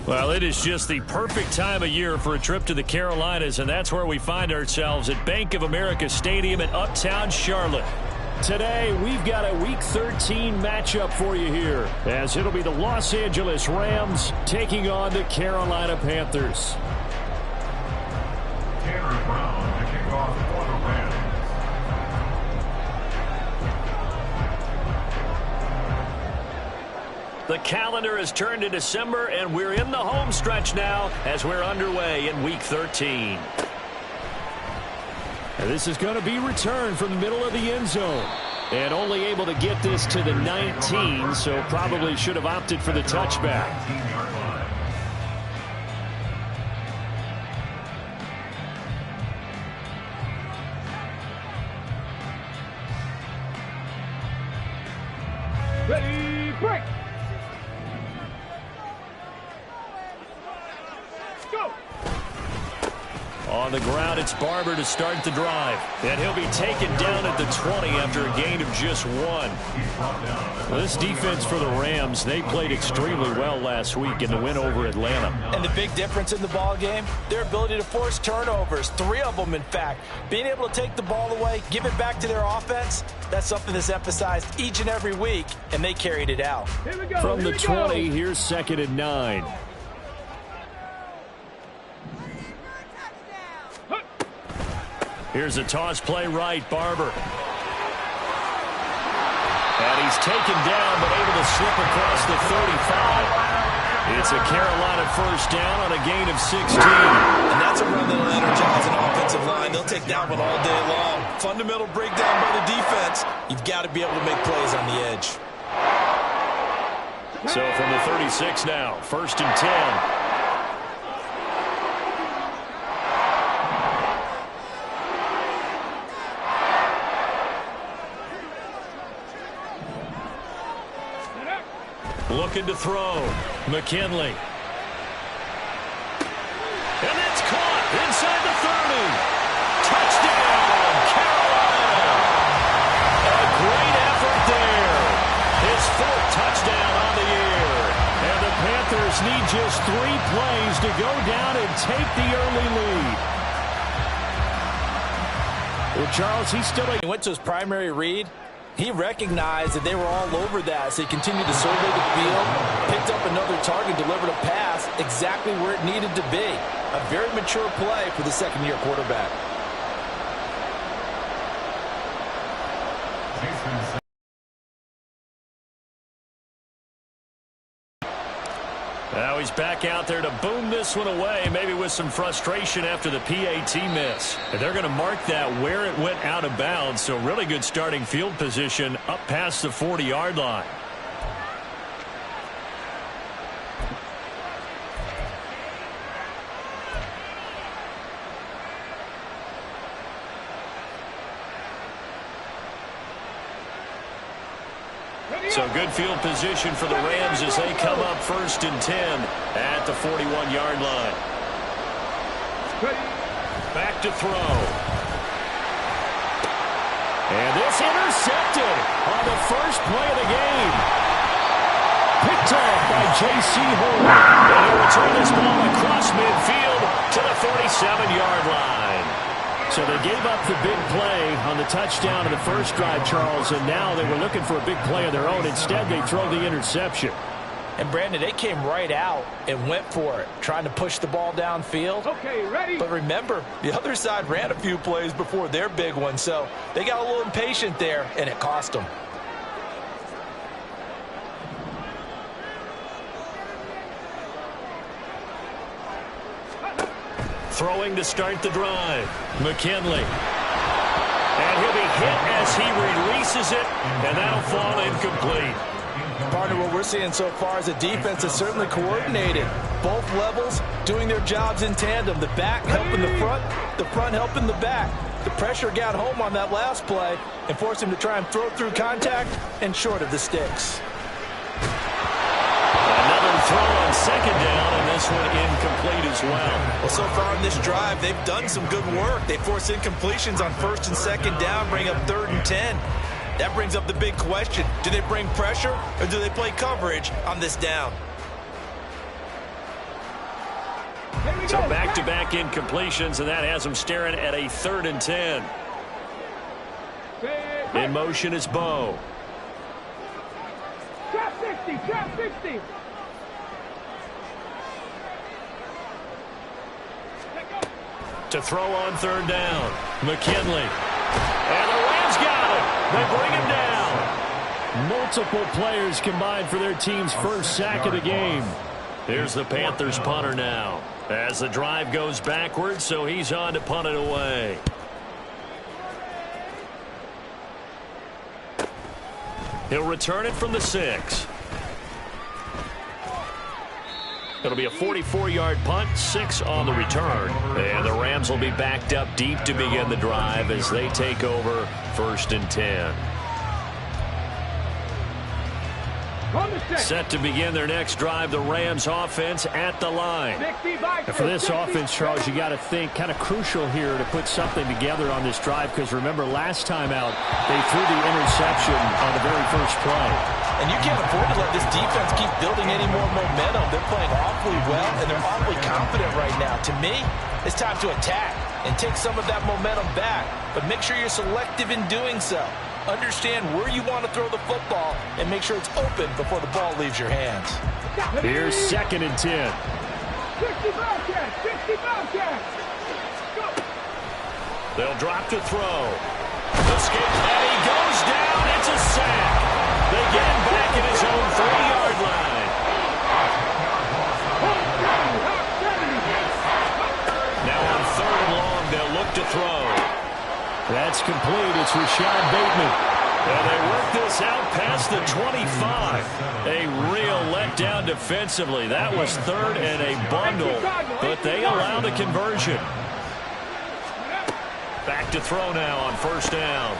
Well, it is just the perfect time of year for a trip to the Carolinas, and that's where we find ourselves at Bank of America Stadium in Uptown Charlotte. Today, we've got a Week 13 matchup for you here, as it'll be the Los Angeles Rams taking on the Carolina Panthers. Brown to kick off for the Rams. The calendar has turned to December, and we're in the home stretch now as we're underway in Week 13. And this is going to be returned from the middle of the end zone. And only able to get this to the 19, so probably should have opted for the touchback. Ready, break! Go! On the ground, it's Barber to start the drive. And he'll be taken down at the 20 after a gain of just 1. Well, this defense for the Rams, they played extremely well last week in the win over Atlanta. And the big difference in the ball game, their ability to force turnovers, 3 of them in fact. Being able to take the ball away, give it back to their offense, that's something that's emphasized each and every week, and they carried it out. From the 20, here's 2nd and 9. Here's a toss play right, Barber. And he's taken down, but able to slip across the 35. It's a Carolina first down on a gain of 16. And that's a run that'll energize an offensive line. They'll take that one all day long. Fundamental breakdown by the defense. You've got to be able to make plays on the edge. So from the 36 now, 1st and 10. Looking to throw. McKinley. And it's caught inside the 30. Touchdown, Carolina. A great effort there. His 4th touchdown on the year. And the Panthers need just 3 plays to go down and take the early lead. Well, Charles, he went to his primary read. He recognized that they were all over that, so he continued to survey the field, picked up another target, delivered a pass exactly where it needed to be. A very mature play for the second-year quarterback. Now he's back out there to boom this one away, maybe with some frustration after the PAT miss. And they're going to mark that where it went out of bounds, so really good starting field position up past the 40-yard line. So good field position for the Rams as they come up 1st and 10 at the 41-yard line. Back to throw. And this intercepted on the first play of the game. Picked off by J.C. Horn. And he'll return this ball across midfield to the 47-yard line. So they gave up the big play on the touchdown in the first drive, Charles, and now they were looking for a big play of their own. Instead, they throw the interception. And, Brandon, they came right out and went for it, trying to push the ball downfield. Okay, ready? But remember, the other side ran a few plays before their big one, so they got a little impatient there, and it cost them. Throwing to start the drive. McKinley. And he'll be hit as he releases it, and that'll fall incomplete. Partner, what we're seeing so far is a defense that's certainly coordinated. Both levels doing their jobs in tandem. The back helping the front helping the back. The pressure got home on that last play and forced him to try and throw through contact and short of the sticks. Another throw on 2nd down, and this one incomplete as well. Well, so far in this drive, they've done some good work. They force incompletions on 1st and 2nd down, bring up 3rd and 10. That brings up the big question. Do they bring pressure or do they play coverage on this down? So back-to-back incompletions, and that has them staring at a 3rd and 10. In motion is Bo. Trap 60, trap 60. To throw on 3rd down. McKinley. And the Rams got him. They bring him down. Multiple players combined for their team's first sack of the game. Here's the Panthers punter now. As the drive goes backwards, so he's on to punt it away. He'll return it from the 6. It'll be a 44-yard punt, 6 on the return. And the Rams will be backed up deep to begin the drive as they take over 1st and 10. Set to begin their next drive, the Rams offense at the line. And for this offense, Charles, you got to think kind of crucial here to put something together on this drive, because remember last time out they threw the interception on the very first play. And you can't afford to let this defense keep building any more momentum. They're playing awfully well, and they're awfully confident right now. To me, it's time to attack and take some of that momentum back, but make sure you're selective in doing so. Understand where you want to throw the football and make sure it's open before the ball leaves your hands. Here's 2nd and 10. 60 Bobcats, 60 Bobcats. Go. They'll drop to throw. Escape, and he goes down. It's a sack. They get him back at his own 3-yard line. Now on 3rd and long, they'll look to throw. That's complete. It's Rashad Bateman. And they work this out past the 25. A real letdown defensively. That was 3rd and a bundle, but they allow the conversion. Back to throw now on 1st down.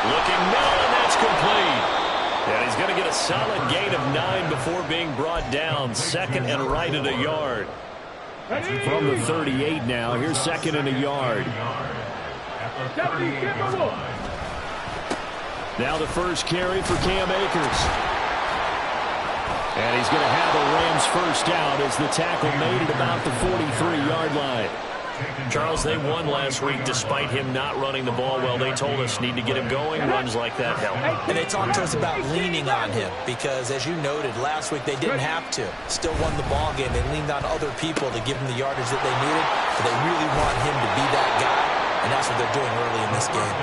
Looking middle, and that's complete. And he's going to get a solid gain of 9 before being brought down. 2nd and right at a yard. From the 38 now. Here's 2nd and a yard. Now the first carry for Cam Akers. And he's going to have a Rams first down as the tackle made at about the 43-yard line. Charles, they won last week despite him not running the ball well. They told us need to get him going. Runs like that help. And they talked to us about leaning on him because, as you noted, last week they didn't have to. Still won the ball game. They leaned on other people to give him the yardage that they needed. But they really want him to be that guy, and that's what they're doing early in this game.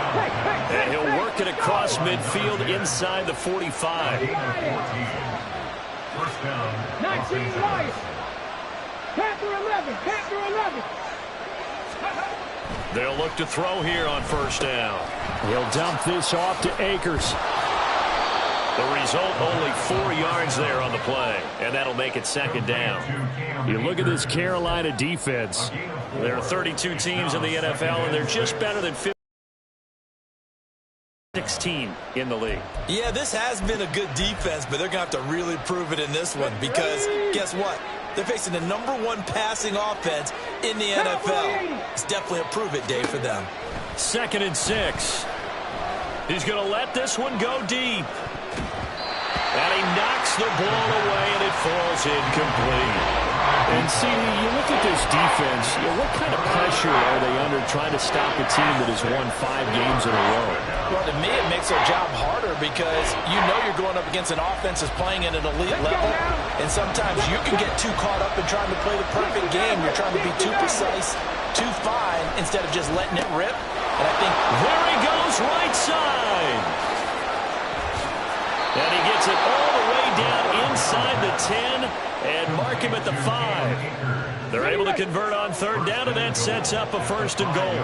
And he'll work it across midfield inside the 45. 19 Lions. Panther 11. Panther 11. They'll look to throw here on 1st down. He'll dump this off to Akers. The result, only 4 yards there on the play, and that'll make it 2nd down. You look at this Carolina defense. There are 32 teams in the NFL, and they're just better than 16 in the league. Yeah, this has been a good defense, but they're going to have to really prove it in this one because guess what? They're facing the #1 passing offense in the NFL. It's definitely a prove-it day for them. 2nd and 6. He's going to let this one go deep. And he knocks the ball away, and it falls incomplete. And see, you look at this defense, what kind of pressure are they under trying to stop a team that has won 5 games in a row? Well, to me, it makes their job harder because you know you're going up against an offense that's playing at an elite level, and sometimes you can get too caught up in trying to play the perfect game. You're trying to be too precise, too fine, instead of just letting it rip. And I think there he goes, right side. And he gets it all the way down inside the 10 and mark him at the 5. They're able to convert on 3rd down, and that sets up a 1st and goal.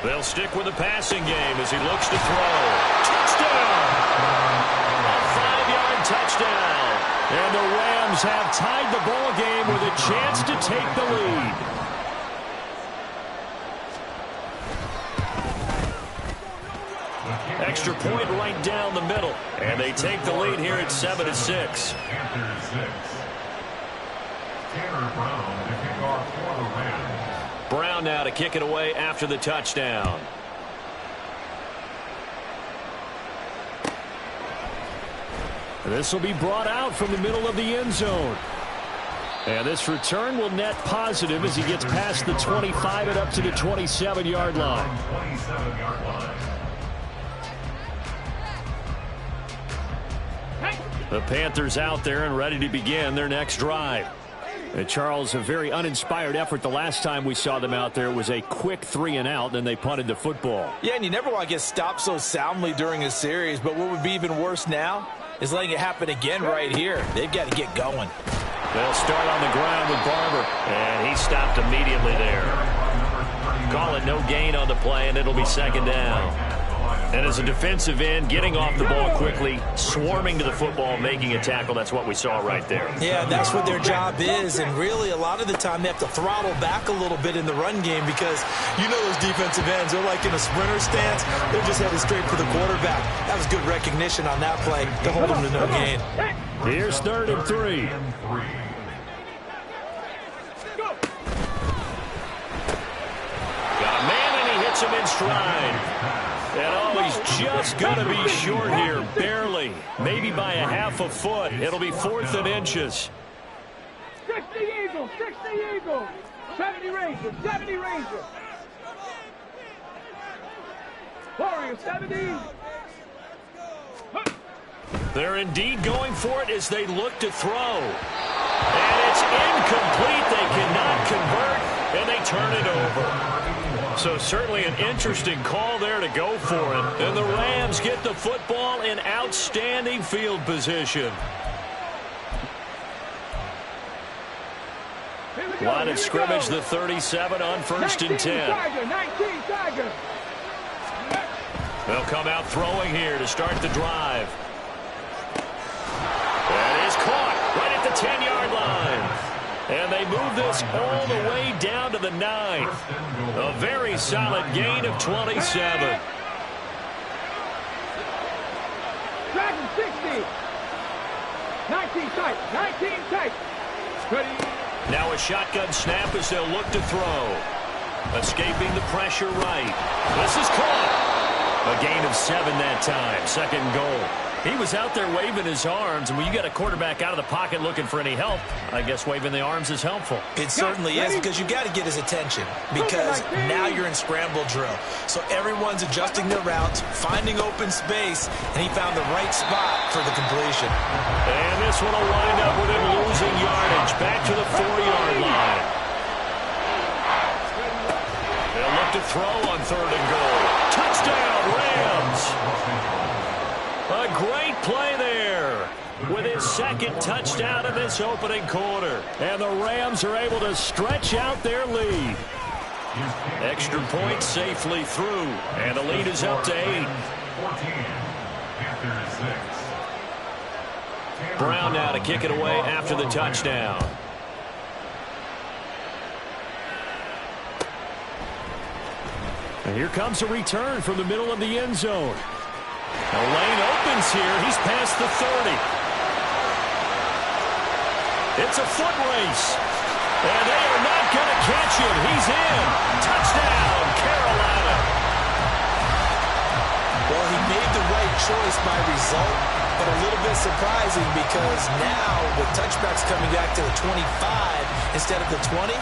They'll stick with the passing game as he looks to throw. Touchdown! A 5-yard touchdown. And the Rams have tied the ball game with a chance to take the lead. Extra point right down the middle. And they take the lead here at 7-6. Panthers 6. Tanner Brown, the kickoff for the Rams. Brown now to kick it away after the touchdown. This will be brought out from the middle of the end zone. And this return will net positive as he gets past the 25 and up to the 27-yard line. 27-yard line. The Panthers out there and ready to begin their next drive. And Charles, a very uninspired effort the last time we saw them out there. It was a quick 3-and-out, and they punted the football. Yeah, and you never want to get stopped so soundly during a series, but what would be even worse now is letting it happen again right here. They've got to get going. They'll start on the ground with Barber, and he stopped immediately there. Call it no gain on the play, and it'll be second down. And as a defensive end, getting off the ball quickly, swarming to the football, making a tackle, that's what we saw right there. Yeah, that's what their job is, and really a lot of the time they have to throttle back a little bit in the run game because you know those defensive ends, they're like in a sprinter stance. They're just headed straight for the quarterback. That was good recognition on that play to hold them to no gain. Here's 3rd and 3. Got a man, and he hits him in stride. And he's just going to be short here, barely. Maybe by a half a foot. It'll be 4th and inches. 60 Eagles, 60 Eagles. 70 Rangers, 70 Rangers. Warriors, 70. They're indeed going for it as they look to throw. And it's incomplete. They cannot convert, and they turn it over. So certainly an interesting call there to go for it. And the Rams get the football in outstanding field position. Line of scrimmage, the 37 on 1st and 10. 19 Tiger. They'll come out throwing here to start the drive. That is caught right at the 10-yard line. And they move this all the way down to the 9. A very solid gain of 27. Dragon 60. 19 tight, 19 tight. Ready. Now a shotgun snap as they'll look to throw. Escaping the pressure right. This is caught. A gain of 7 that time. 2nd goal. He was out there waving his arms, and when you got a quarterback out of the pocket looking for any help, I guess waving the arms is helpful. It certainly is, because you got to get his attention, because now you're in scramble drill. So everyone's adjusting their routes, finding open space, and he found the right spot for the completion. And this one will wind up with him losing yardage back to the 4-yard line. They'll look to throw on 3rd and goal. Touchdown, Rams! A great play there with his 2nd touchdown of this opening quarter. And the Rams are able to stretch out their lead. Extra point safely through, and the lead is up to 8. 14. Panthers 6. Brown now to kick it away after the touchdown. And here comes a return from the middle of the end zone. The lane opens here. He's past the 30. It's a foot race. And they are not going to catch him. He's in. Touchdown, Carolina. Well, he made the right choice by result, but a little bit surprising because now with touchbacks coming back to the 25 instead of the 20,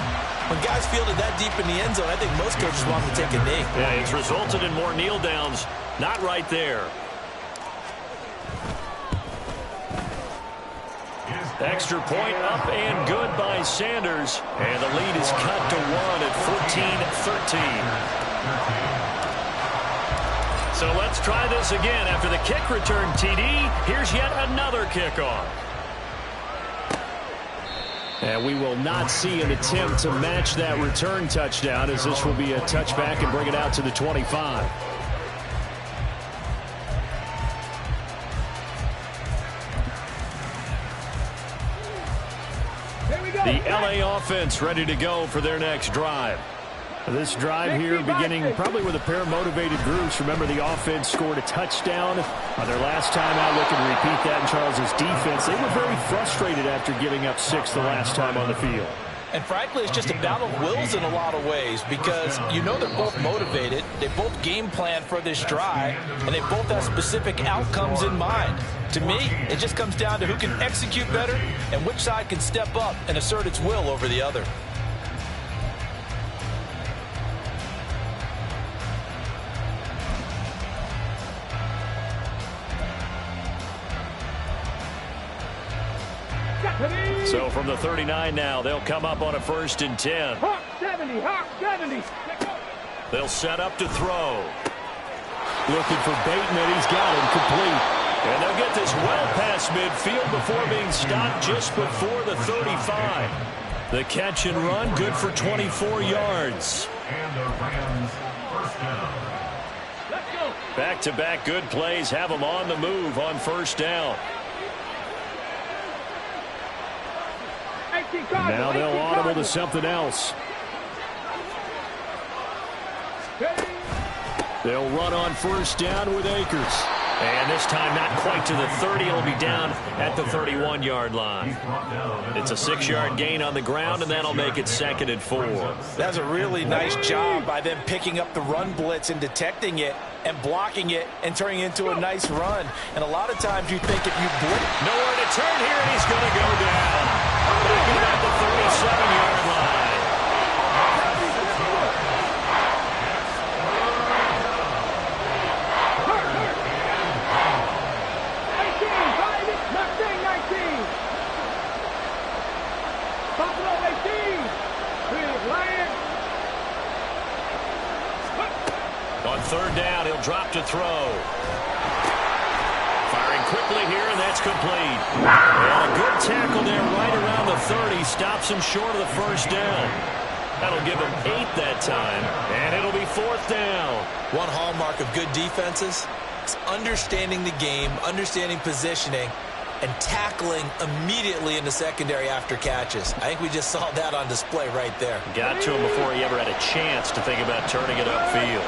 when guys fielded that deep in the end zone, I think most coaches want them to take a knee. Yeah, it's resulted in more kneel downs. Not right there. Extra point up and good by Sanders. And the lead is cut to 1 at 14-13. So let's try this again. After the kick return, TD, here's yet another kickoff. And we will not see an attempt to match that return touchdown, as this will be a touchback and bring it out to the 25. The LA offense ready to go for their next drive. This drive here beginning probably with a pair of motivated groups. Remember, the offense scored a touchdown on their last time out. Looking to repeat that in Charles's defense. They were very frustrated after giving up 6 the last time on the field. And frankly, it's just a battle of wills in a lot of ways because you know they're both motivated. They both game plan for this drive, and they both have specific outcomes in mind. To me, it just comes down to who can execute better and which side can step up and assert its will over the other. So from the 39 now, they'll come up on a 1st and 10. Hawk 70, Hawk 70. They'll set up to throw. Looking for Bateman. He's got him complete. And they'll get this well past midfield before being stopped just before the 35. The catch and run, good for 24 yards. And the Rams first down. Let's go. Back-to-back good plays have them on the move on 1st down. Now they'll audible to something else. They'll run on 1st down with Akers. And this time not quite to the 30. It'll be down at the 31-yard line. It's a 6-yard gain on the ground, and that'll make it 2nd and 4. That's a really nice job by them picking up the run blitz and detecting it and blocking it and turning it into a nice run. And a lot of times you think if you blitz... Nowhere to turn here, and he's going to go down. Back at the 37-yard line. On 3rd down, he'll drop to throw. Firing quickly here, and that's complete. And a good tackle there right around the 30. Stops him short of the 1st down. That'll give him 8 that time, and it'll be 4th down. One hallmark of good defenses is understanding the game, understanding positioning, and tackling immediately in the secondary after catches. I think we just saw that on display right there. Got to him before he ever had a chance to think about turning it upfield.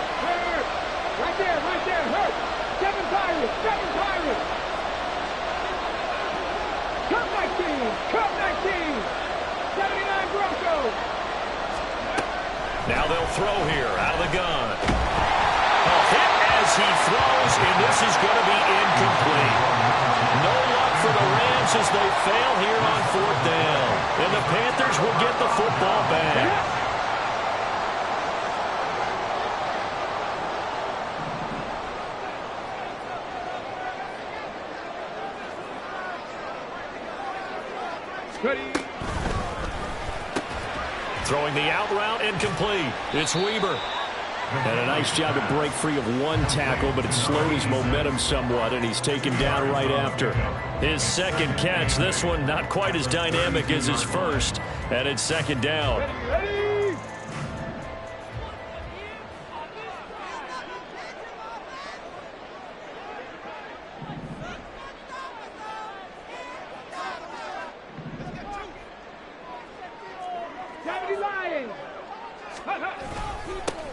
Right there, hurt. 7 Pirates, 7 Pirates. Cup 19, 79 Broncos. Now they'll throw here out of the gun. A hit as he throws, and this is going to be incomplete. No luck for the Rams as they fail here on 4th down. And the Panthers will get the football back. Ready. Throwing the out route incomplete. It's Weber. And a nice job to break free of one tackle, but it slowed his momentum somewhat, and he's taken down right after. His 2nd catch, this one not quite as dynamic as his 1st, and it's 2nd down. Ready.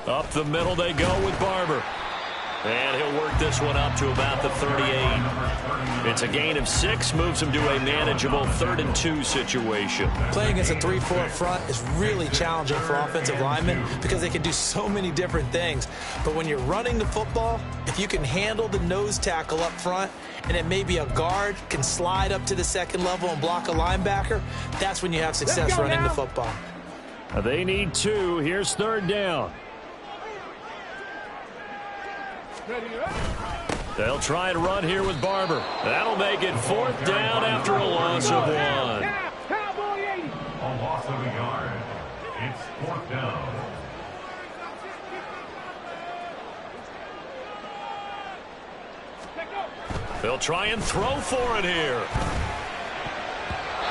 Up the middle they go with Barber. And he'll work this one up to about the 38. It's a gain of 6, moves him to a manageable 3rd and 2 situation. Playing against a 3-4 front is really challenging for offensive linemen because they can do so many different things. But when you're running the football, if you can handle the nose tackle up front, and then maybe a guard can slide up to the 2nd level and block a linebacker, that's when you have success running the football. They need 2. Here's 3rd down. They'll try and run here with Barber. That'll make it 4th down after a loss of 1. A loss of a yard. It's 4th down. They'll try and throw for it here.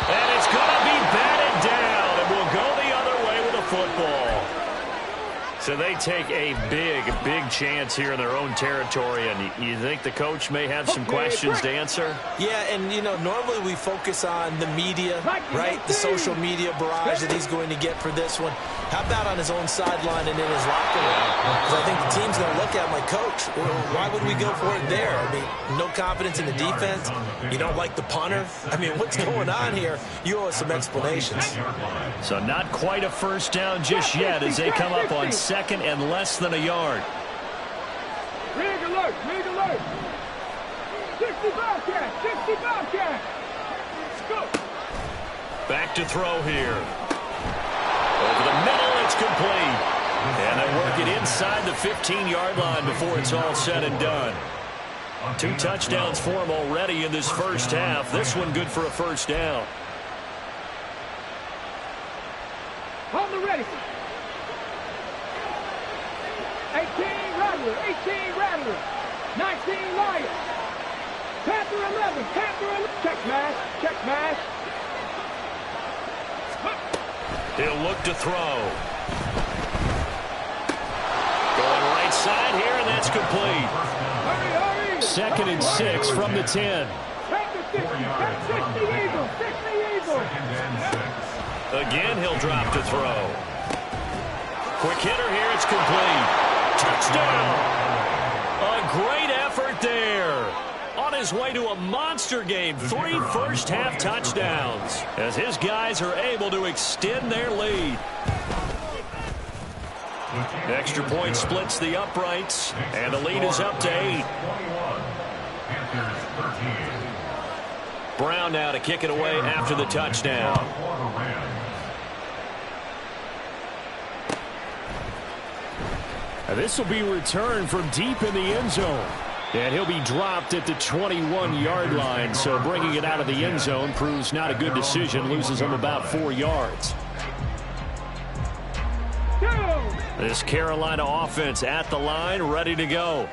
And it's going to be batted down, and we'll go the other way with the football. So they take a big chance here in their own territory, and you think the coach may have some questions to answer? Yeah, and, you know, normally we focus on the media, right? The social media barrage that he's going to get for this one. How about on his own sideline and in his locker room? Because I think the team's going to look at him like, Coach, why would we go for it there? I mean, no confidence in the defense. You don't like the punter. I mean, what's going on here? You owe us some explanations. So not quite a first down just yet as they come up on second and less than a yard. Rig alert, rig alert. 60 Bobcat, 60 Bobcat. Let's go. Back to throw here. Over the middle, it's complete. And they work it inside the 15-yard line before it's all said and done. 2 touchdowns for him already in this first half. This one good for a first down. On the ready. 18 Rattler, 18 Rattler. 19 Lion. Panther 11, Panther 11. Check mash, check mash. He'll look to throw. Going right side here, and that's complete. Hurry, hurry. 2nd and 6 from the 10. Back to 60, back 60 Eagles, 60 Eagles. Again, he'll drop to throw. Quick hitter here, it's complete. Touchdown! A great effort there. On his way to a monster game, 3 first-half touchdowns, as his guys are able to extend their lead. Extra point splits the uprights, and the lead is up to 8. Brown now to kick it away after the touchdown. This will be returned from deep in the end zone. And he'll be dropped at the 21-yard line, so bringing it out of the end zone proves not a good decision, loses him about 4 yards. This Carolina offense at the line, ready to go.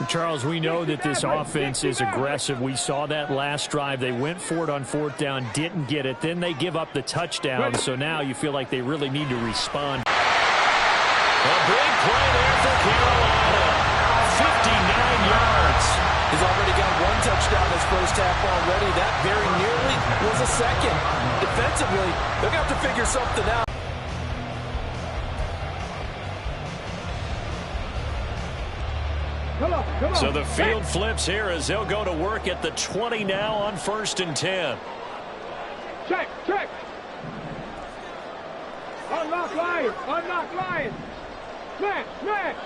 Charles, we know that this offense is aggressive. We saw that last drive. They went for it on 4th down, didn't get it. Then they give up the touchdown, so now you feel like they really need to respond. A big play there for Carolina. 59 yards. He's already got 1 touchdown this first half already. That very nearly was a second. Defensively, they're going to have to figure something out. Come on. So the field flips here as they'll go to work at the 20 now on 1st and 10. Check. Unlock Lions, unlock Lions. Smash.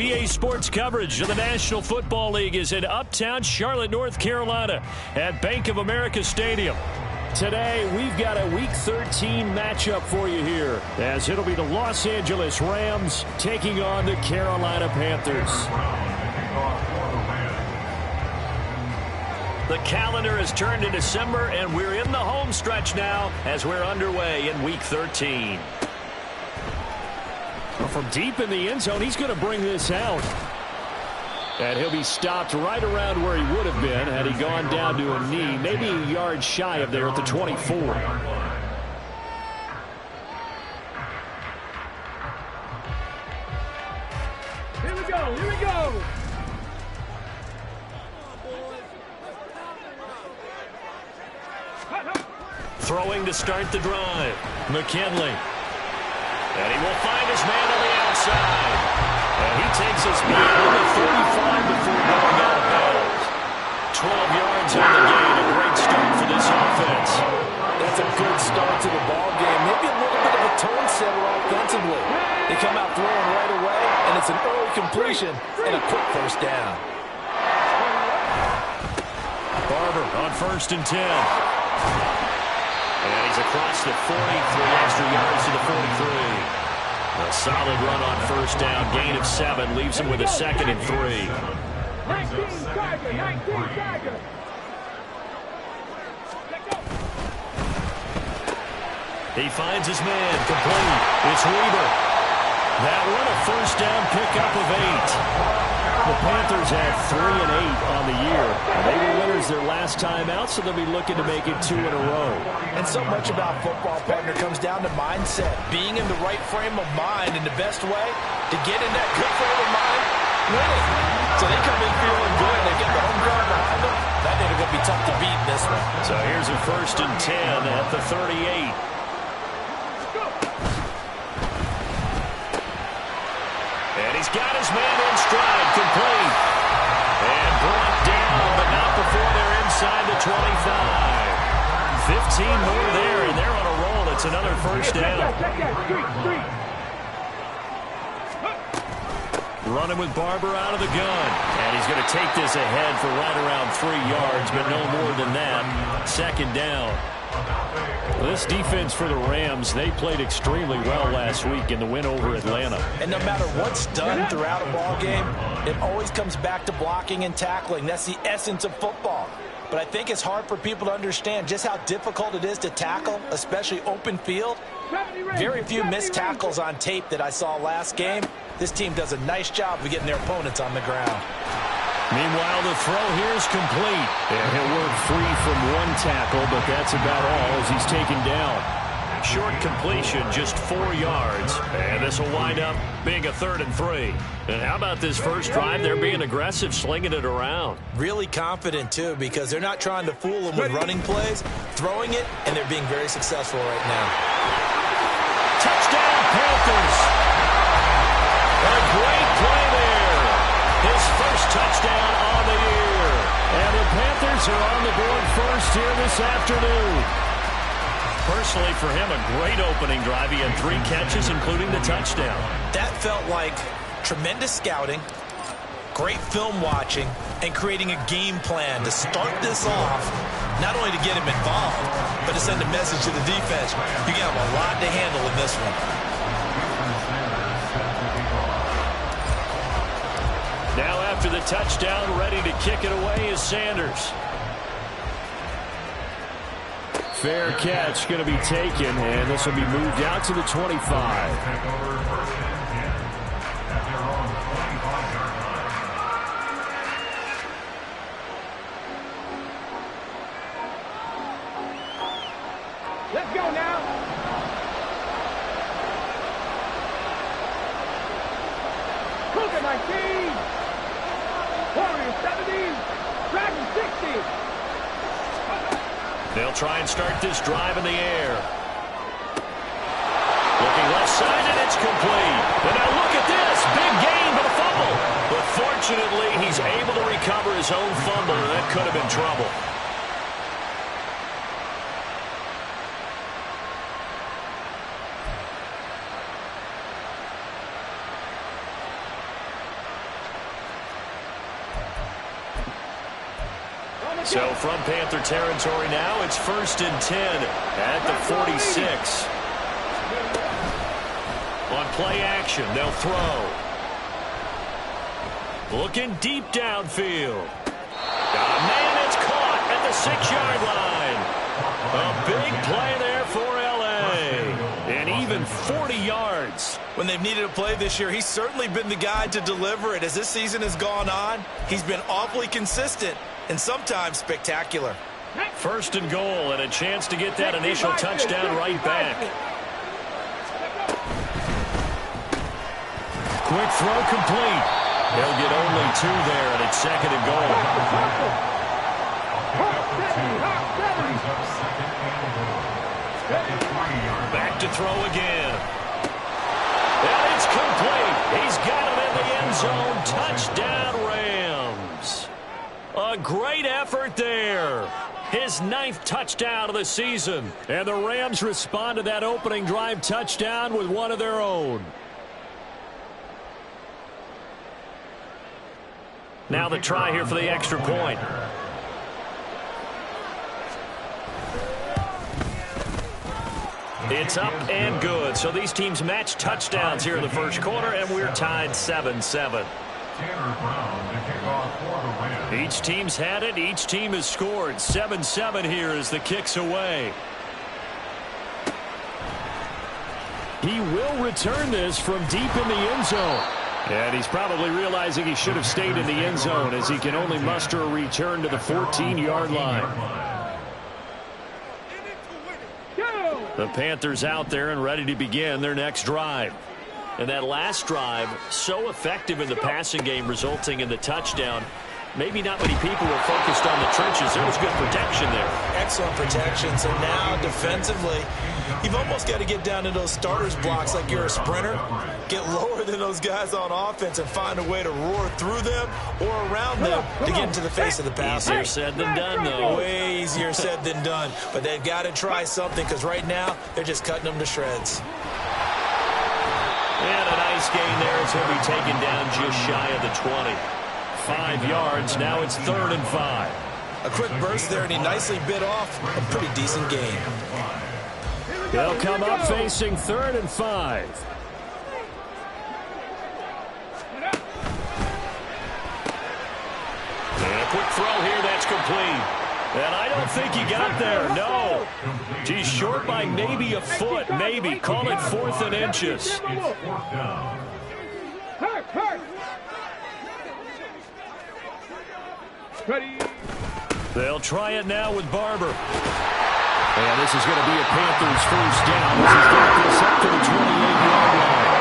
BA Sports coverage of the National Football League is in uptown Charlotte, North Carolina at Bank of America Stadium. Today, we've got a Week 13 matchup for you here, as it'll be the Los Angeles Rams taking on the Carolina Panthers. The calendar has turned to December, and we're in the home stretch now as we're underway in Week 13. Well, from deep in the end zone, he's going to bring this out. And he'll be stopped right around where he would have been had he gone down to a knee, maybe a yard shy of there at the 24. Here we go, here we go. Throwing to start the drive. McKinley. And he will find his man on the outside. And he takes us beyond the 35 before going out of bounds. 12 yards on the gain. A great start for this offense. That's a good start to the ball game. Maybe a little bit of a tone setter offensively. They come out throwing right away, and it's an early completion and a quick first down. Barber on 1st and 10. And he's across the 40, 3 extra yards to the 43. A solid run on 1st down, gain of 7, leaves him with a 2nd and 3. 19 Tiger, 19 Tiger. He finds his man, complete. It's Weaver. That one a 1st down pickup of 8. The Panthers had 3 and 8 on the year. They were winners their last time out, so they'll be looking to make it 2 in a row. And so much about football, partner, comes down to mindset. Being in the right frame of mind, and the best way to get in that good frame of mind, winning. So they come in feeling good. They get the home ground behind them. That they're going to be tough to beat in this one. So here's a 1st and 10 at the 38. And he's got his man in stride, complete. And brought down, but not before they're inside the 25. 15 more there, and they're on a roll. It's another 1st down. Running with Barber out of the gun. And he's going to take this ahead for right around 3 yards, but no more than that. 2nd down. This defense for the Rams, they played extremely well last week in the win over Atlanta. And no matter what's done throughout a ball game, it always comes back to blocking and tackling. That's the essence of football. But I think it's hard for people to understand just how difficult it is to tackle, especially open field. Very few missed tackles on tape that I saw last game. This team does a nice job of getting their opponents on the ground. Meanwhile, the throw here is complete. And he'll work free from 1 tackle, but that's about all as he's taken down. Short completion, just 4 yards. And this will wind up being a 3rd and 3. And how about this first drive? They're being aggressive, slinging it around. Really confident, too, because they're not trying to fool them with running plays, throwing it, and they're being very successful right now. Touchdown, Panthers. A great play there. His first touchdown on the year. And the Panthers are on the board first here this afternoon. Personally, for him, a great opening drive. He had 3 catches, including the touchdown. That felt like tremendous scouting, great film watching, and creating a game plan to start this off, not only to get him involved, but to send a message to the defense. You got a lot to handle in this one. Now after the touchdown, ready to kick it away is Sanders. Fair catch going to be taken, and this will be moved out to the 25. Let's go now. Cougar 19. Warriors 70. Dragon 60. They'll try and start this drive in the air. Looking left side, and it's complete. And now look at this. Big gain, but a fumble. But fortunately, he's able to recover his own fumble, and that could have been trouble. So from Panther territory now, it's 1st and 10 at the 46. On play action, they'll throw. Looking deep downfield. Man, it's caught at the 6-yard line. A big play there for L.A. And even 40 yards. When they've needed a play this year, he's certainly been the guy to deliver it. As this season has gone on, he's been awfully consistent and sometimes spectacular. 1st and goal and a chance to get that initial touchdown right back. Quick throw complete. He'll get only 2 there, and it's 2nd and goal. Back to throw again. And it's complete. He's got it in the end zone. Touchdown, Rams. A great effort there. His 9th touchdown of the season. And the Rams respond to that opening drive touchdown with one of their own. Now the try here for the extra point. It's up and good. So these teams match touchdowns here in the first quarter, and we're tied 7-7. Each team's had it. Each team has scored. 7-7 here as the kick's away. He will return this from deep in the end zone. And he's probably realizing he should have stayed in the end zone as he can only muster a return to the 14-yard line. The Panthers out there and ready to begin their next drive. And that last drive, so effective in the passing game, resulting in the touchdown. Maybe not many people were focused on the trenches. There was good protection there. Excellent protection. So now defensively, you've almost got to get down to those starters blocks like you're a sprinter. Get lower than those guys on offense and find a way to roar through them or around them to get into the face of the passer. Easier said than done, though. Way easier said than done. But they've got to try something because right now they're just cutting them to shreds. And a nice gain there as he'll be taken down just shy of the 20. 5 yards. Now it's 3rd and 5. A quick burst there, and he nicely bit off a pretty decent gain. They'll come up facing 3rd and 5. And a quick throw here. That's complete. And I don't think he got there. No. He's short by maybe a foot. Maybe. Call it 4th and inches. Ready. They'll try it now with Barber. And this is going to be a Panthers first down as he's got this up to the 28-yard line.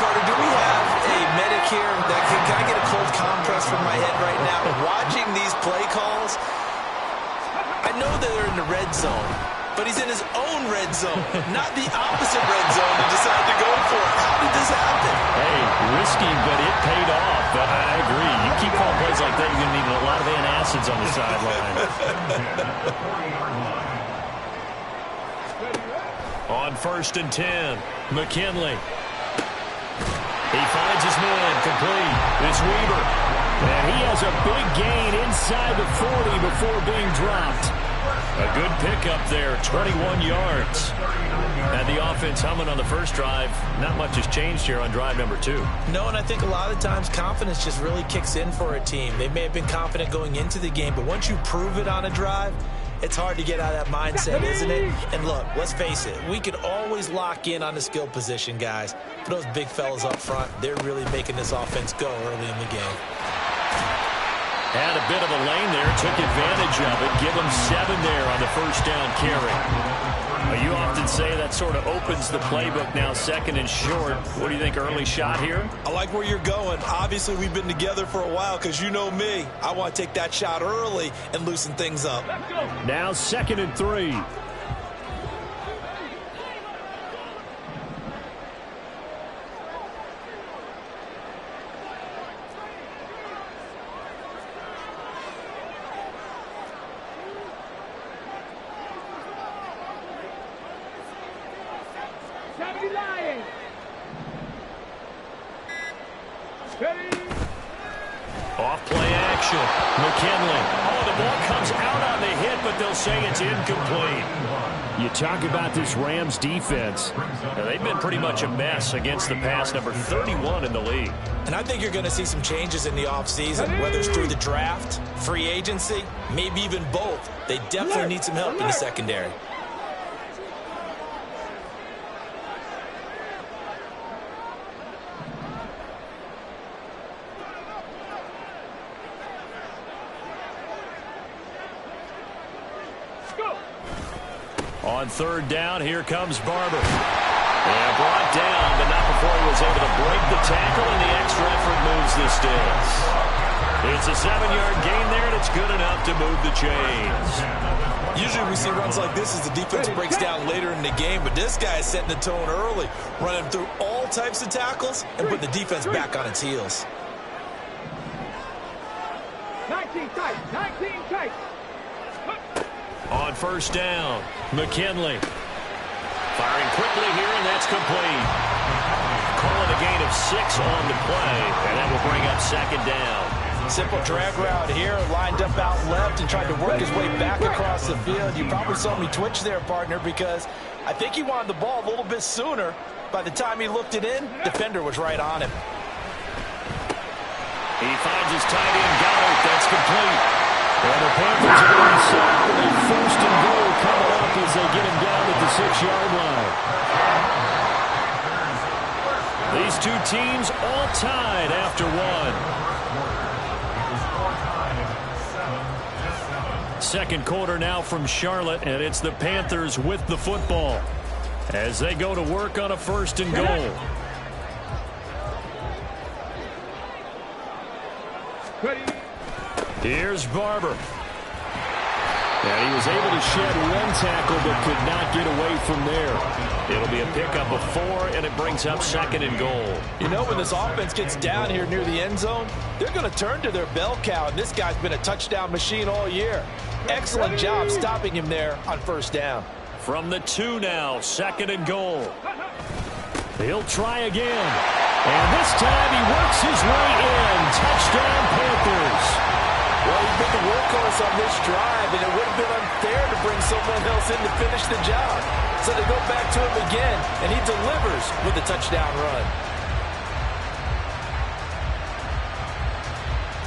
Carter, do we have a medic here that can I get a cold compress from my head right now? Watching these play calls, I know that they're in the red zone, but he's in his own red zone, not the opposite red zone to decide to go for it. How did this happen? Hey, risky, but it paid off. But I agree. You keep calling plays like that, you're going to need a lot of antacids on the sideline. On 1st and 10, McKinley. He finds his man complete. It's Weaver. And he has a big gain inside the 40 before being dropped. A good pickup there, 21 yards. And the offense humming on the first drive. Not much has changed here on drive number 2. No, and I think a lot of times confidence just really kicks in for a team. They may have been confident going into the game, but once you prove it on a drive, it's hard to get out of that mindset, isn't it? And look, let's face it, we could always lock in on the skill position, guys. But those big fellas up front, they're really making this offense go early in the game. Had a bit of a lane there, took advantage of it. Give him 7 there on the first down carry. You often say that sort of opens the playbook now, 2nd and short. What do you think, early shot here? I like where you're going. Obviously, we've been together for a while because you know me. I want to take that shot early and loosen things up. Now 2nd and 3. Off play completion. McKinley. Oh, the ball comes out on the hit, but they'll say it's incomplete. You talk about this Rams defense. Now, they've been pretty much a mess against the pass, number 31 in the league. And I think you're going to see some changes in the offseason, whether it's through the draft, free agency, maybe even both. They definitely need some help in the secondary. On third down, here comes Barber. And brought down, but not before he was able to break the tackle, and the extra effort moves the sticks. It's a 7-yard gain there, and it's good enough to move the chains. Usually we see runs like this as the defense breaks down later in the game, but this guy is setting the tone early, running through all types of tackles and putting the defense back on its heels. 19 tight, 19 tight. On first down, McKinley. Firing quickly here, and that's complete. Calling a gain of 6 on the play, and that will bring up second down. Simple drag route here, lined up out left and tried to work his way back across the field. You probably saw me twitch there, partner, because I think he wanted the ball a little bit sooner. By the time he looked it in, defender was right on him. He finds his tight end, Goddard. That's complete. And the Panthers are going to be set up with a first and goal coming up as they get him down at the 6-yard line. These two teams all tied after one. Second quarter now from Charlotte, and it's the Panthers with the football as they go to work on a first and goal. Here's Barber. And he was able to shed one tackle but could not get away from there. It'll be a pickup of 4, and it brings up second and goal. You know, when this offense gets down here near the end zone, they're going to turn to their bell cow, and this guy's been a touchdown machine all year. Excellent job stopping him there on first down. From the 2 now, second and goal. He'll try again. And this time he works his way in. Touchdown, Panthers. Well, he's been the workhorse on this drive, and it would have been unfair to bring someone else in to finish the job. So they go back to him again, and he delivers with a touchdown run.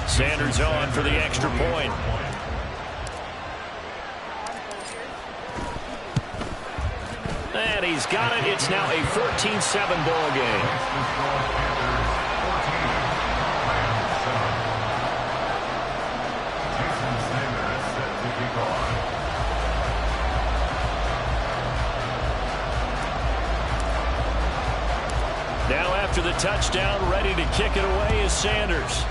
Sanders on for the extra point. And he's got it. It's now a 14-7 ball game. Now after the touchdown, ready to kick it away is Sanders.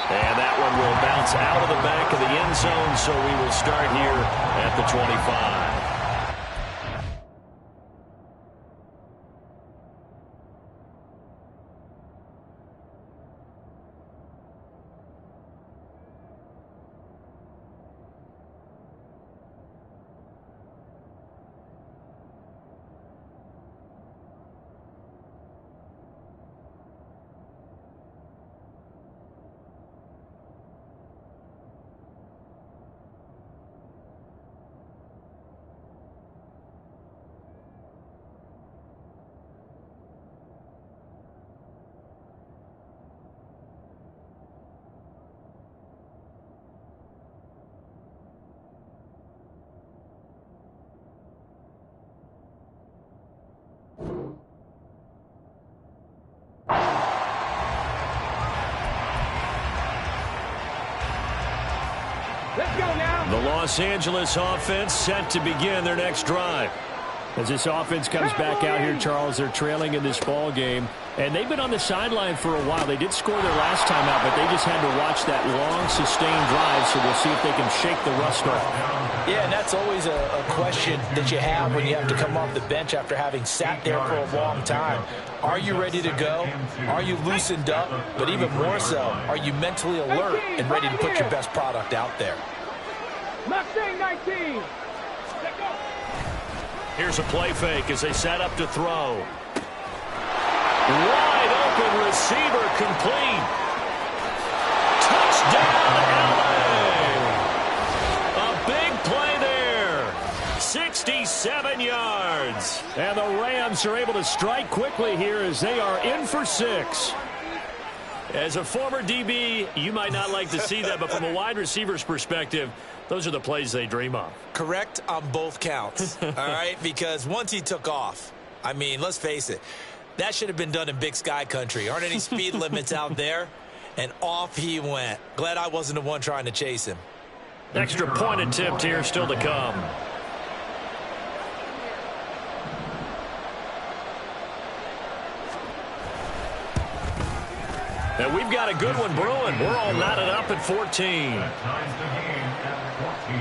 And that one will bounce out of the back of the end zone, so we will start here at the 25. The Los Angeles offense set to begin their next drive. As this offense comes back out here, Charles, they're trailing in this ball game. And they've been on the sideline for a while. They did score their last time out, but they just had to watch that long, sustained drive, so we'll see if they can shake the rust off. Yeah, and that's always a question that you have when you have to come off the bench after having sat there for a long time. Are you ready to go? Are you loosened up? But even more so, are you mentally alert and ready to put your best product out there? Mustang 19. Here's a play fake as they set up to throw. Wide open receiver complete. And the Rams are able to strike quickly here as they are in for 6. As a former DB, you might not like to see that, but from a wide receiver's perspective, those are the plays they dream of. Correct on both counts, all right? Because once he took off, I mean, let's face it, that should have been done in Big Sky country. Aren't any speed limits out there? And off he went. Glad I wasn't the one trying to chase him. Extra point attempt here still to come. And we've got a good one brewing. We're all knotted up at 14. That ties the game at 14.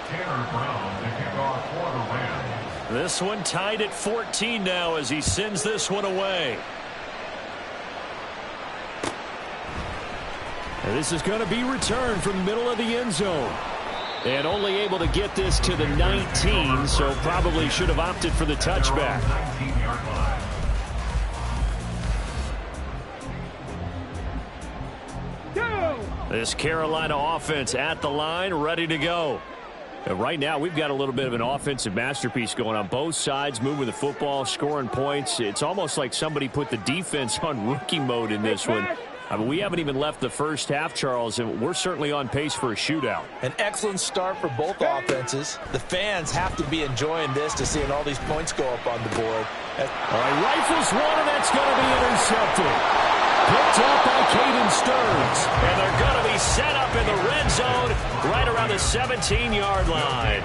Tanner Brown, the kickoff for the Rams. This one tied at 14 now as he sends this one away. And this is going to be returned from the middle of the end zone. And only able to get this to the 19, so probably should have opted for the touchback. 19-yard line. This Carolina offense at the line, ready to go. And right now, we've got a little bit of an offensive masterpiece going on both sides, moving the football, scoring points. It's almost like somebody put the defense on rookie mode in this one. I mean, we haven't even left the first half, Charles, and we're certainly on pace for a shootout. An excellent start for both offenses. The fans have to be enjoying this to seeing all these points go up on the board. All right, rifles one, and that's going to be intercepted. Picked up by Caden Stearns. And they're going to be set up in the red zone right around the 17-yard line.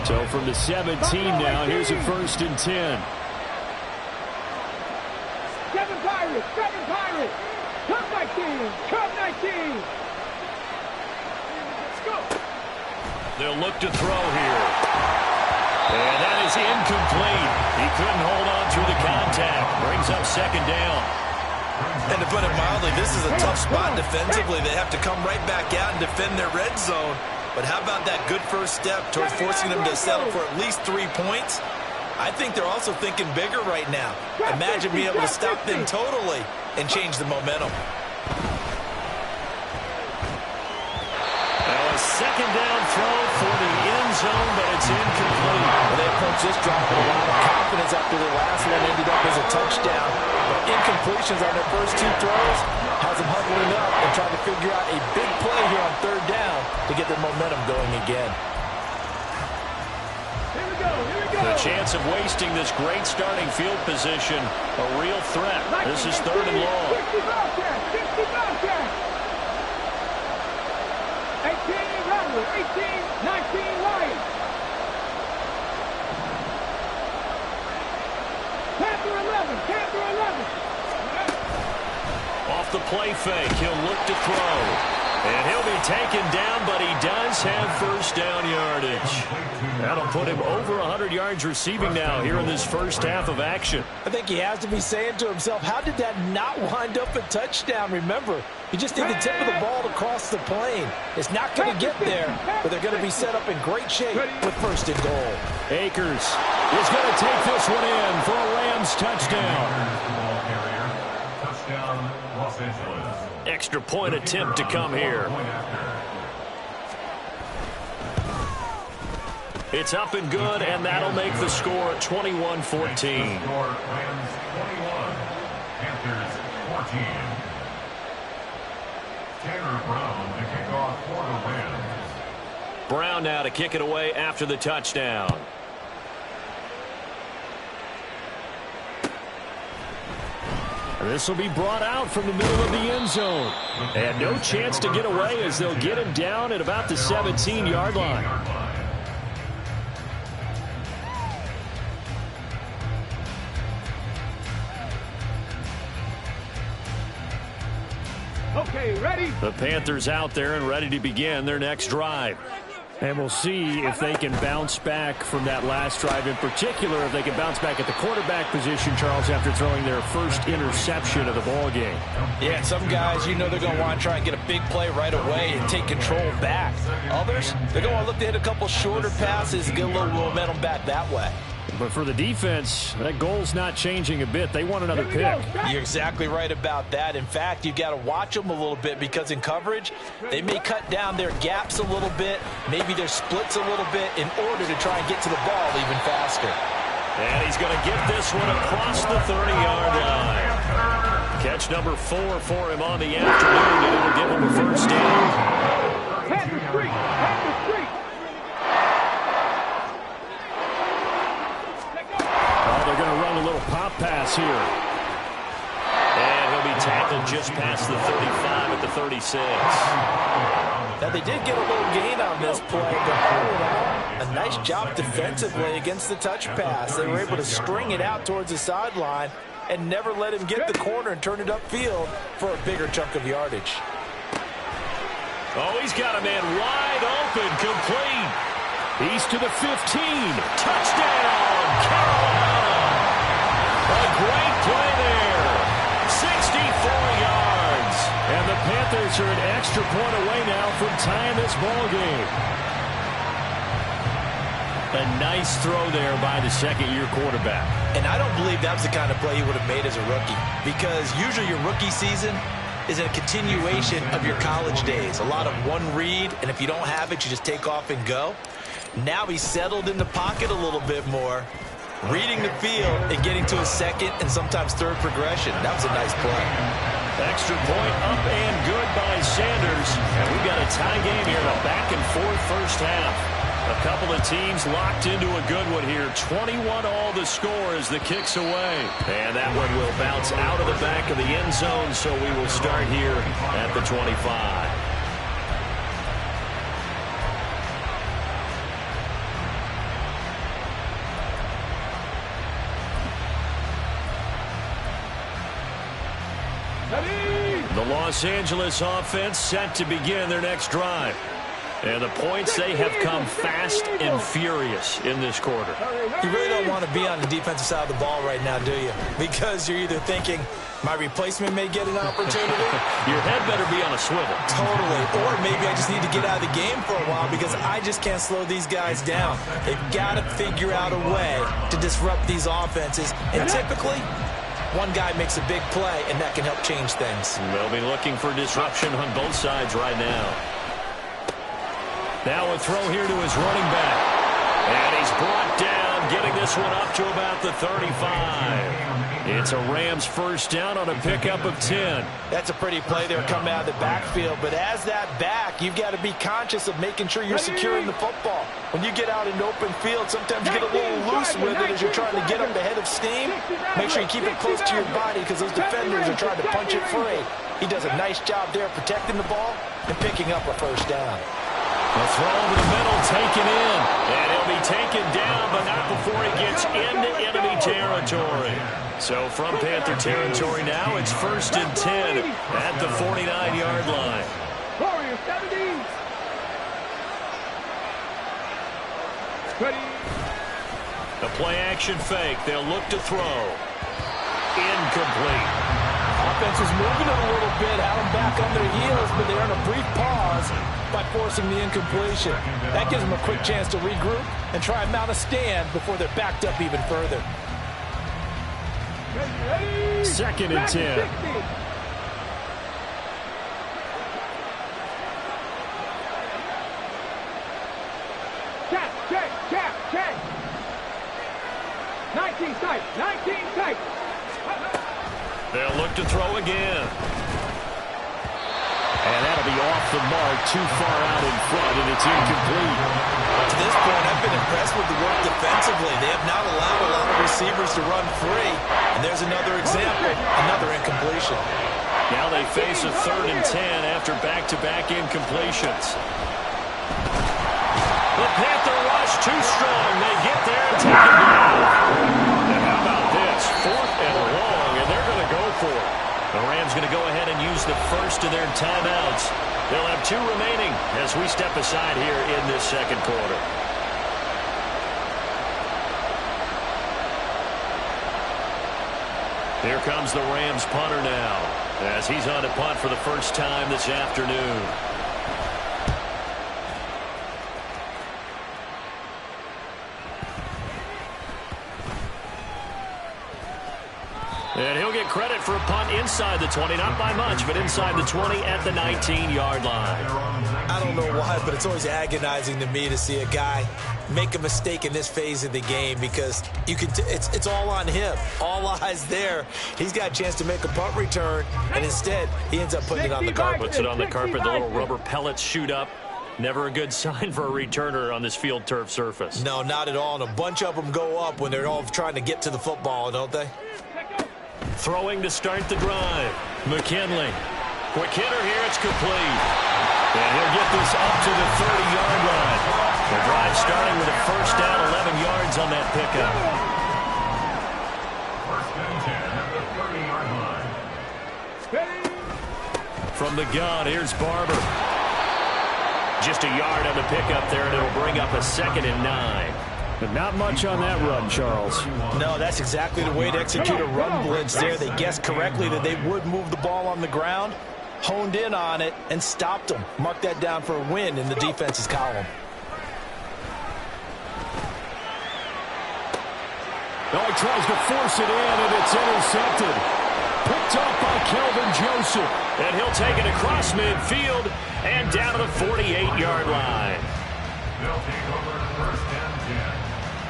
So from the 17 now, here's a 1st and 10. 7 Pirates, 7 Pirates. Come 19, come 19. Let's go. They'll look to throw here. And that is incomplete. He couldn't hold on through the contact. Brings up 2nd down. And to put it mildly, this is a tough spot defensively. They have to come right back out and defend their red zone. But how about that good first step towards forcing them to settle for at least 3 points? I think they're also thinking bigger right now. Imagine being able to stop them totally and change the momentum. Now a 2nd down throw for the end zone, but it's incomplete. Well, they approached this drive with a lot of confidence after the last one ended up as a touchdown. But incompletions on their first 2 throws has them huddling up and trying to figure out a big play here on 3rd down to get their momentum going again. Here we go, here we go. The chance of wasting this great starting field position, a real threat. This is 3rd and long. 60 Bobcats, 60 Bobcats. 18 Rattler, 18, 19 Lions. Panther 11, Panther 11. Off the play fake, he'll look to throw. And he'll be taken down, but he does have 1st down yardage. That'll put him over 100 yards receiving now here in this first half of action. I think he has to be saying to himself, how did that not wind up a touchdown? Remember, you just need the tip of the ball to cross the plane. It's not going to get there, but they're going to be set up in great shape with 1st and goal. Akers is going to take this one in for a Rams touchdown. Touchdown, Los Angeles. Extra point attempt to come here. It's up and good, and that'll make the score 21-14. Rams 21, Panthers 14. Tanner Brown to kick off for the Rams. Brown now to kick it away after the touchdown. This will be brought out from the middle of the end zone. And no chance to get away as they'll get him down at about the 17-yard line. Okay, ready? The Panthers out there and ready to begin their next drive. And we'll see if they can bounce back from that last drive, in particular if they can bounce back at the quarterback position, Charles, after throwing their first interception of the ball game. Yeah, some guys, you know they're going to want to try and get a big play right away and take control back. Others, they're going to look to hit a couple shorter passes and get a little momentum back that way. But for the defense, that goal's not changing a bit. They want another pick. You're exactly right about that. In fact, you've got to watch them a little bit because in coverage, they may cut down their gaps a little bit, maybe their splits a little bit in order to try and get to the ball even faster. And he's going to get this one across the 30-yard line. Catch number 4 for him on the afternoon, and it'll give him a first down. Panther streak. Panther streak. They're going to run a little pop pass here. And he'll be tackled just past the 35 at the 36. Now, they did get a little gain on this play, but a nice job defensively against the touch pass. They were able to string it out towards the sideline and never let him get the corner and turn it upfield for a bigger chunk of yardage. Oh, he's got a man wide open, complete. He's to the 15. Touchdown, Carolina. A great play there. 64 yards. And the Panthers are an extra point away now from tying this ball game. A nice throw there by the second-year quarterback. And I don't believe that was the kind of play he would have made as a rookie, because usually your rookie season is a continuation of your college days. A lot of one read, and if you don't have it, you just take off and go. Now he's settled in the pocket a little bit more, reading the field and getting to a second and sometimes third progression. That was a nice play. Extra point up and good by Sanders. And we've got a tie game here, a back-and-forth first half. A couple of teams locked into a good one here. 21 all the score as the kick's away. And that one will bounce out of the back of the end zone, so we will start here at the 25. The Los Angeles offense set to begin their next drive. And the points, they have come fast and furious in this quarter. You really don't want to be on the defensive side of the ball right now, do you? Because you're either thinking, my replacement may get an opportunity. Your head better be on a swivel. Totally. Or maybe I just need to get out of the game for a while because I just can't slow these guys down. They've got to figure out a way to disrupt these offenses. And typically, one guy makes a big play, and that can help change things. They'll be looking for disruption on both sides right now. Now a throw here to his running back. And he's brought down, getting this one up to about the 35. It's a Rams first down on a pickup of 10. That's a pretty play there coming out of the backfield. But as that back, you've got to be conscious of making sure you're securing the football. When you get out in open field, sometimes you get a little loose with it as you're trying to get up the head of steam. Make sure you keep it close to your body because those defenders are trying to punch it free. He does a nice job there protecting the ball and picking up a first down. A throw over the middle, taken in. And he'll be taken down, but not before he gets into enemy territory. So from Panther territory now, it's 1st and 10 at the 49-yard line. Warriors 17. Ready. The play-action fake. They'll look to throw. Incomplete. Offense is moving it a little bit, had them back on their heels, but they earn a brief pause by forcing the incompletion. That gives them a quick chance to regroup and try and mount a stand before they're backed up even further. Ready. 2nd and 10. Check. 19 tight. 19 tight. They'll look to throw again. And that'll be off the mark, too far out in front, and it's incomplete. To this point, I've been impressed with the work defensively. They have not allowed a lot of receivers to run free. And there's another example, another incompletion. Now they face a 3rd and 10 after back-to-back incompletions. The Panther rush too strong. They get there and take him down. And how about this? 4th and long, and they're going to go for it. The Rams going to go ahead and use the first of their timeouts. They'll have 2 remaining as we step aside here in this second quarter. Here comes the Rams punter now as he's on to punt for the first time this afternoon. And he'll get credit for a punt inside the 20, not by much, but inside the 20 at the 19-yard line. I don't know why, but it's always agonizing to me to see a guy make a mistake in this phase of the game because it's all on him. All eyes there. He's got a chance to make a punt return, and instead he ends up putting it on the carpet. Puts it on the carpet. The little rubber pellets shoot up. Never a good sign for a returner on this field turf surface. No, not at all. And a bunch of them go up when they're all trying to get to the football, don't they? Throwing to start the drive. McKinley. Quick hitter here. It's complete. And he'll get this up to the 30-yard line. The drive starting with a first down, 11 yards on that pickup. First and 10 at the 30-yard line. From the gun, here's Barber. Just a yard on the pickup there, and it'll bring up a 2nd and 9. But not much on that run, Charles. No, that's exactly the way to execute a run blitz there. They guessed correctly that they would move the ball on the ground, honed in on it, and stopped them. Mark that down for a win in the defense's column. Oh, he tries to force it in, and it's intercepted. Picked up by Kelvin Joseph. And he'll take it across midfield and down to the 48-yard line. They'll take over first and 10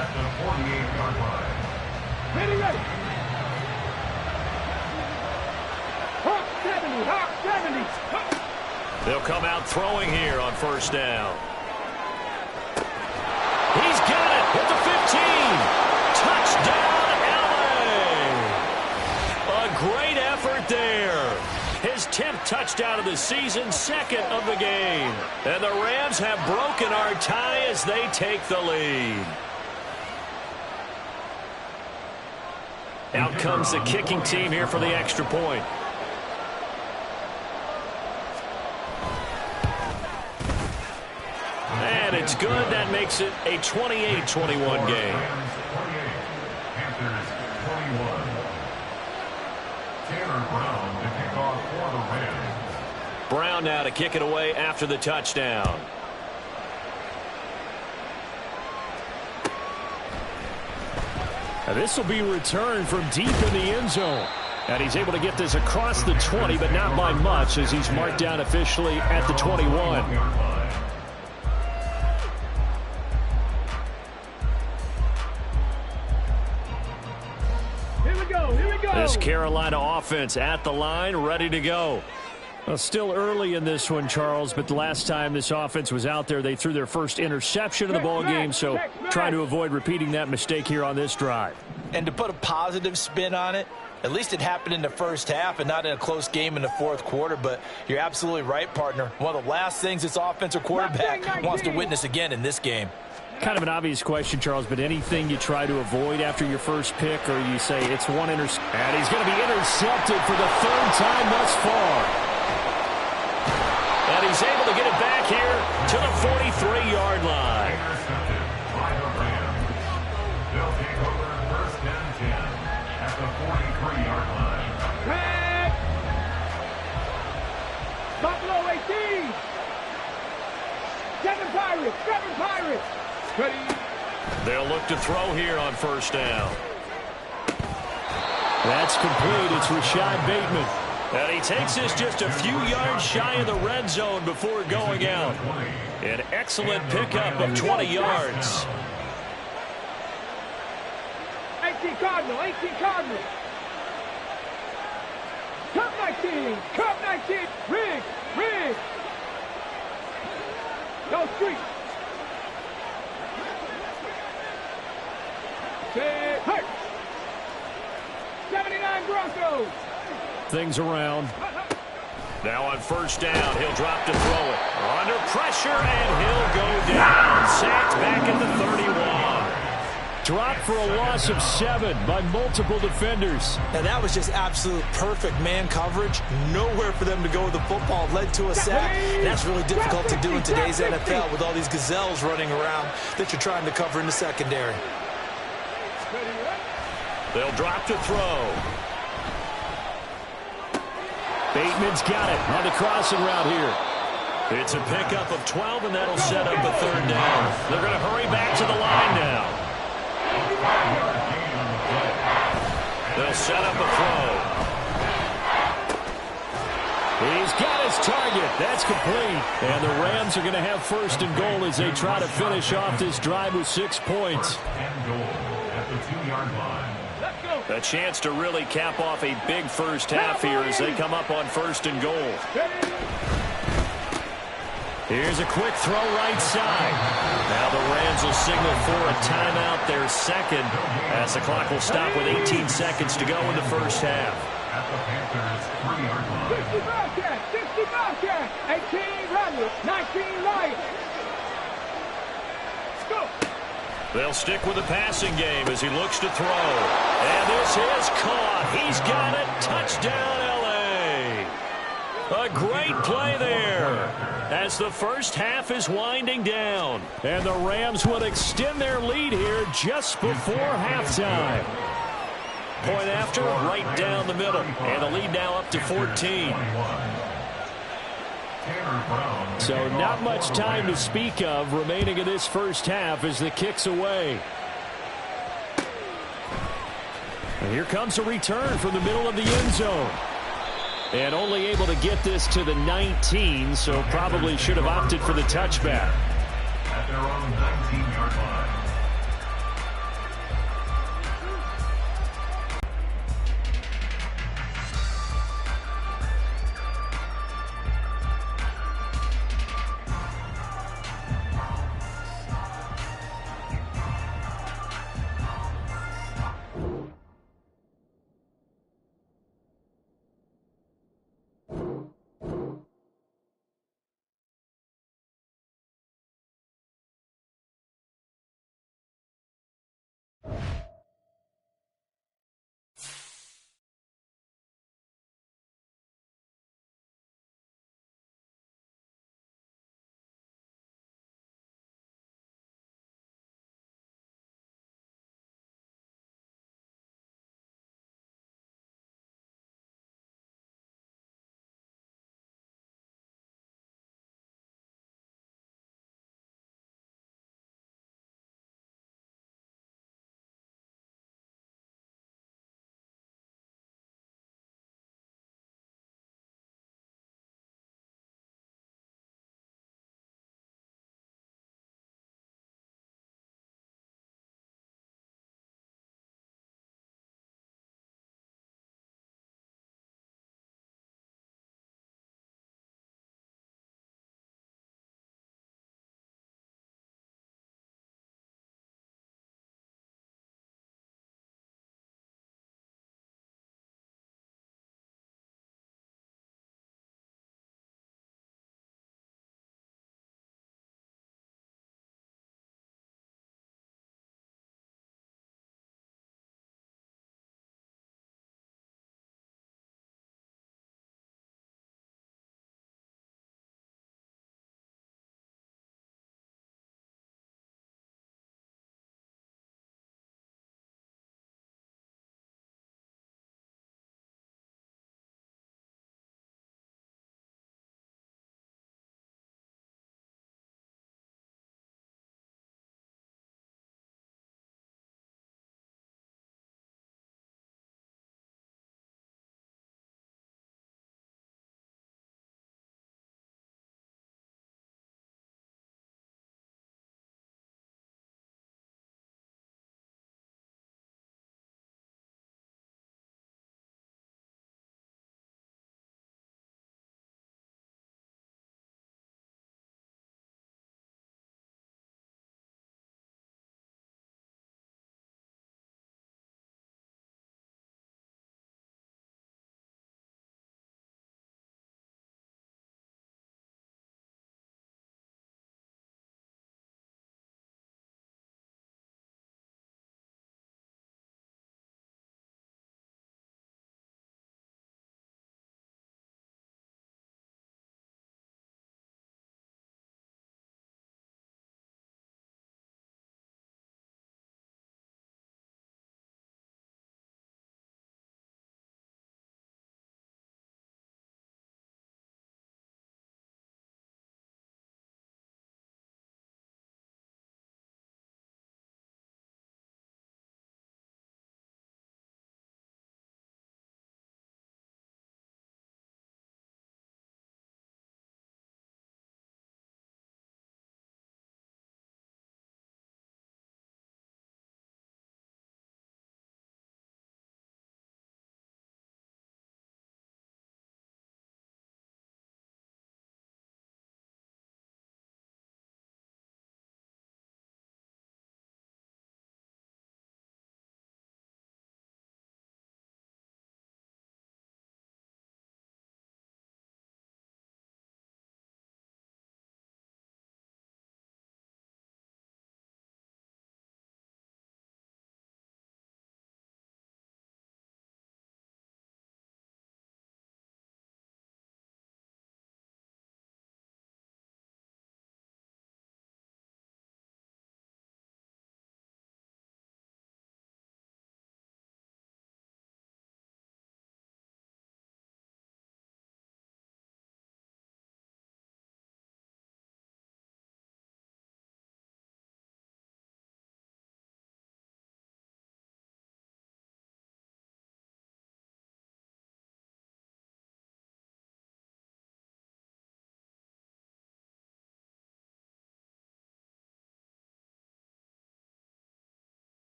at the 48-yard line. Ready, ready. Hawk 70, Hawk 70. Hawk. They'll come out throwing here on first down. He's got it at the 15. Touchdown, LA. A great effort there. His 10th touchdown of the season, 2nd of the game. And the Rams have broken our tie as they take the lead. Out comes the kicking team here for the extra point. And it's good. That makes it a 28-21 game. Panthers 21. Taylor Brown to kick off for the Rams. Brown now to kick it away after the touchdown. Now this will be returned from deep in the end zone. And he's able to get this across the 20, but not by much as he's marked down officially at the 21. Here we go, here we go. This Carolina offense at the line, ready to go. Well, still early in this one, Charles, but the last time this offense was out there, they threw their first interception of the ball game, so trying to avoid repeating that mistake here on this drive. And to put a positive spin on it, at least it happened in the first half and not in a close game in the fourth quarter, but you're absolutely right, partner. One of the last things this offensive quarterback wants to witness again in this game. Kind of an obvious question, Charles, but anything you try to avoid after your first pick, or you say it's one interception? And he's going to be intercepted for the 3rd time thus far. And he's able to get it back here to the 43-yard line. Intercepted by the Rams. They'll take over first and 10 at the 43-yard line. Red. Buffalo 18. 7 Pirates, 7 Pirates. Ready. They'll look to throw here on first down. That's complete. It's Rashad Bateman. And he takes this just a few yards shy of the red zone before going out. An excellent pickup of 20 yards. 18 Cardinal, 18 Cardinal. Cup 19, Cup 19. Rig, rig. Go street. Say, hey. 79 Broncos. Things around. Now on first down, he'll drop to throw it. Under pressure, and he'll go down. Sacked back at the 31. Dropped for a loss of 7 by multiple defenders. Now that was just absolute perfect man coverage. Nowhere for them to go with the football. Led to a sack. That's really difficult to do in today's NFL with all these gazelles running around that you're trying to cover in the secondary. They'll drop to throw. Bateman's got it on the crossing route here. It's a pickup of 12, and that'll set up a 3rd down. They're going to hurry back to the line now. The They'll set up a throw. He's got his target. That's complete. And the Rams are going to have first and goal as they try to finish off this drive with 6 points. And goal at the 2-yard line. A chance to really cap off a big first half here as they come up on first and goal. Here's a quick throw right side. Now the Rams will signal for a timeout, their second, as the clock will stop with 18 seconds to go in the first half. At the Panthers' 3-yard line. 60 Bobcats, 60 Bobcats, 18 Rebels, 19 Lions. Let's go. They'll stick with the passing game as he looks to throw. And this is caught. He's got it. Touchdown, L.A. A great play there as the first half is winding down. And the Rams will extend their lead here just before halftime. Point after, right down the middle. And the lead now up to 14. So not much time to speak of remaining in this first half as the kick's away. And here comes a return from the middle of the end zone. And only able to get this to the 19, so probably should have opted for the touchback. At their own 19-yard line.